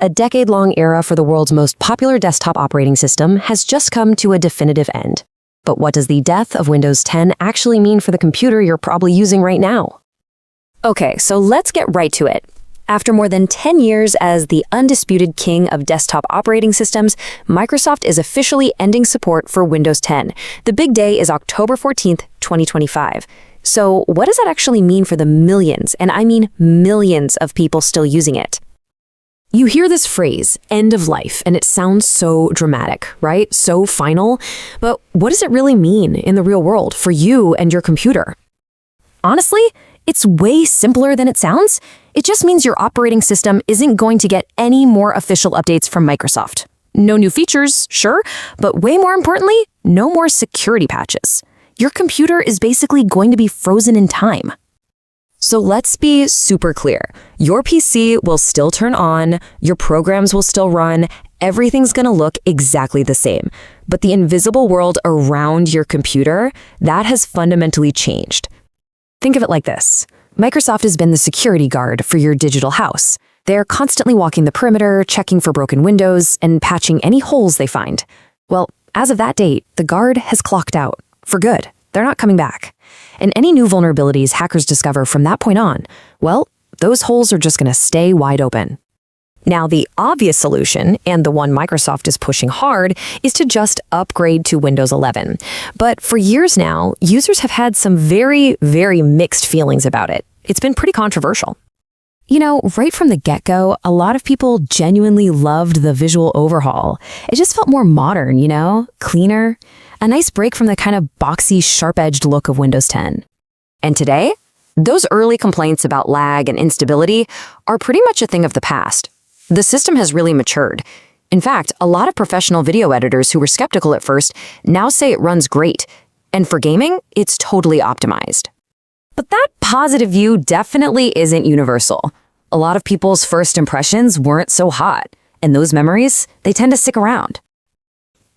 A decade-long era for the world's most popular desktop operating system has just come to a definitive end. But what does the death of Windows 10 actually mean for the computer you're probably using right now? Okay, so let's get right to it. After more than 10 years as the undisputed king of desktop operating systems, Microsoft is officially ending support for Windows 10. The big day is October 14th, 2025. So what does that actually mean for the millions, and I mean millions of people still using it? You hear this phrase, end of life, and it sounds so dramatic, right? So final. But what does it really mean in the real world for you and your computer? Honestly, it's way simpler than it sounds. It just means your operating system isn't going to get any more official updates from Microsoft. No new features, sure, but way more importantly, no more security patches. Your computer is basically going to be frozen in time. So let's be super clear. Your PC will still turn on, your programs will still run, everything's gonna look exactly the same. But the invisible world around your computer, that has fundamentally changed. Think of it like this. Microsoft has been the security guard for your digital house. They're constantly walking the perimeter, checking for broken windows, and patching any holes they find. Well, as of that date, the guard has clocked out. For good. They're not coming back. And any new vulnerabilities hackers discover from that point on, well, those holes are just going to stay wide open. Now, the obvious solution, and the one Microsoft is pushing hard, is to just upgrade to Windows 11. But for years now, users have had some very, very mixed feelings about it. It's been pretty controversial. You know, right from the get-go, a lot of people genuinely loved the visual overhaul. It just felt more modern, cleaner. A nice break from the kind of boxy, sharp-edged look of Windows 10. And today, those early complaints about lag and instability are pretty much a thing of the past. The system has really matured. In fact, a lot of professional video editors who were skeptical at first now say it runs great. And for gaming, it's totally optimized. But that positive view definitely isn't universal. A lot of people's first impressions weren't so hot, and those memories, they tend to stick around.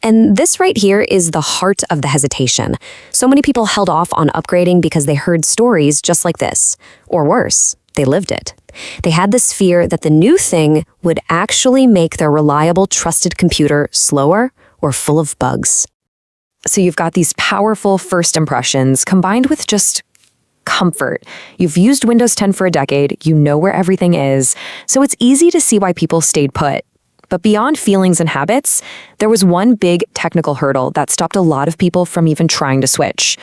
And this right here is the heart of the hesitation. So many people held off on upgrading because they heard stories just like this. Or worse, they lived it. They had this fear that the new thing would actually make their reliable, trusted computer slower or full of bugs. So you've got these powerful first impressions combined with just comfort. You've used Windows 10 for a decade, you know where everything is, so it's easy to see why people stayed put. But beyond feelings and habits, there was one big technical hurdle that stopped a lot of people from even trying to switch.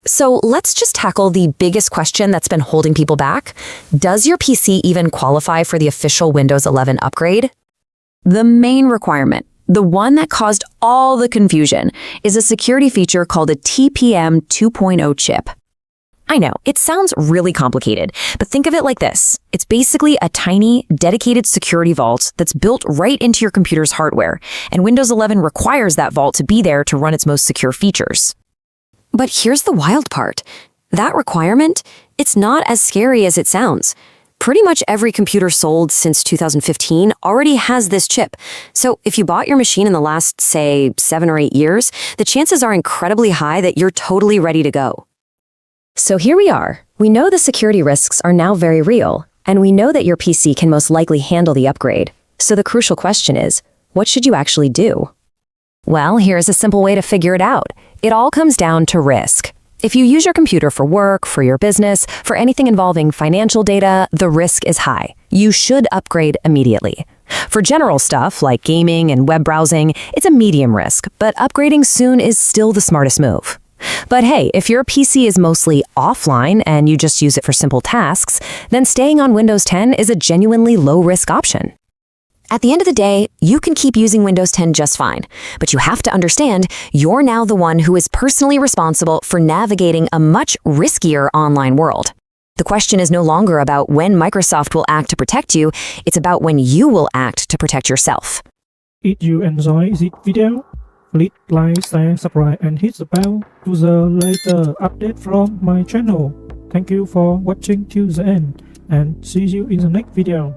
So let's just tackle the biggest question that's been holding people back. Does your PC even qualify for the official Windows 11 upgrade? The main requirement, the one that caused all the confusion, is a security feature called a TPM 2.0 chip. I know, it sounds really complicated, but think of it like this. It's basically a tiny, dedicated security vault that's built right into your computer's hardware, and Windows 11 requires that vault to be there to run its most secure features. But here's the wild part. That requirement, it's not as scary as it sounds. Pretty much every computer sold since 2015 already has this chip. So if you bought your machine in the last, say, 7 or 8 years, the chances are incredibly high that you're totally ready to go. So here we are. We know the security risks are now very real, and we know that your PC can most likely handle the upgrade. So the crucial question is, what should you actually do? Well, here's a simple way to figure it out. It all comes down to risk. If you use your computer for work, for your business, for anything involving financial data, the risk is high. You should upgrade immediately. For general stuff like gaming and web browsing, it's a medium risk, but upgrading soon is still the smartest move. But hey, if your PC is mostly offline and you just use it for simple tasks, then staying on Windows 10 is a genuinely low-risk option. At the end of the day, you can keep using Windows 10 just fine, but you have to understand you're now the one who is personally responsible for navigating a much riskier online world. The question is no longer about when Microsoft will act to protect you, it's about when you will act to protect yourself. If you enjoy this video, please like, share, subscribe and hit the bell to the later update from my channel. Thank you for watching till the end and see you in the next video.